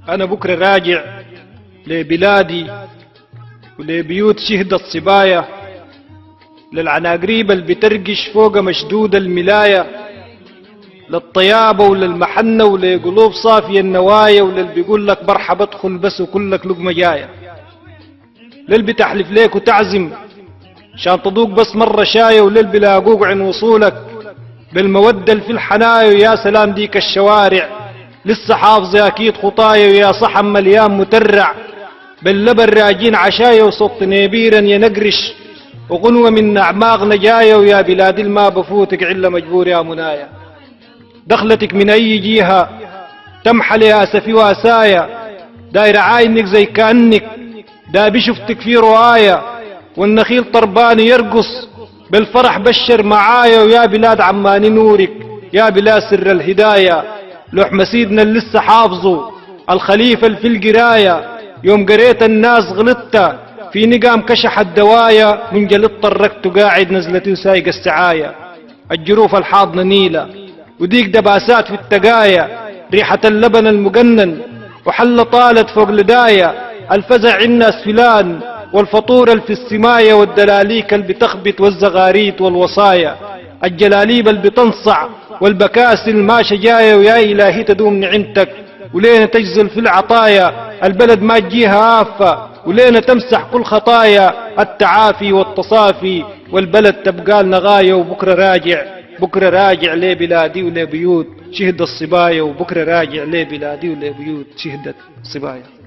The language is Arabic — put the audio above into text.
أنا بكرة راجع لبلادي ولبيوت شهدت صبايا، للعناقريب اللي بترقش فوق مشدود الملاية، للطيابة وللمحنة ولقلوب صافية النوايا، وللي بيقول لك مرحبا ادخل بس وكلك لقمة جاية، للي بتحلف ليك وتعزم شان تذوق بس مرة شاية، وللي بيلاقوك عن وصولك بالمودة اللي في الحنايا. ويا سلام ديك الشوارع لسه حافظة أكيد خطايا، ويا صحن مليان مترع باللبن راجين عشايا، وصوت نيبيرا ينقرش وغنوة من أعماق نجايا. ويا بلاد ما بفوتك علا مجبور يا منايا، دخلتك من أي جهة تمحل يا أسفي وأسايا، داير عاينك زي كأنك دا بشفتك في رواية، والنخيل طربان يرقص بالفرح بشر معايا. ويا بلاد عماني نورك يا بلاد سر الهداية، لحم سيدنا اللي لسه حافظه الخليفة اللي في القراية، يوم قريت الناس غلطت في نقام كشح الدوايا، من جلط طرقت قاعد نزلتي وسايق السعاية. الجروف الحاضنة نيلة وديك دباسات في التقايا، ريحة اللبن المقنن وحل طالت فوق لدايا، الفزع الناس فلان والفطور اللي في السماية، والدلاليك اللي بتخبط والزغاريت والوصايا، الجلاليب اللي بتنصع والبكاسل ماشي جاية. ويا إلهي تدوم نعمتك ولينا تجزل في العطايا، البلد ما تجيها آفة ولينا تمسح كل خطايا، التعافي والتصافي والبلد تبقى لنا غاية. وبكرة راجع بكرة راجع لبلادي ولبيوت شهد الصبايا، وبكرة راجع لبلادي ولبيوت شهدت صبايا.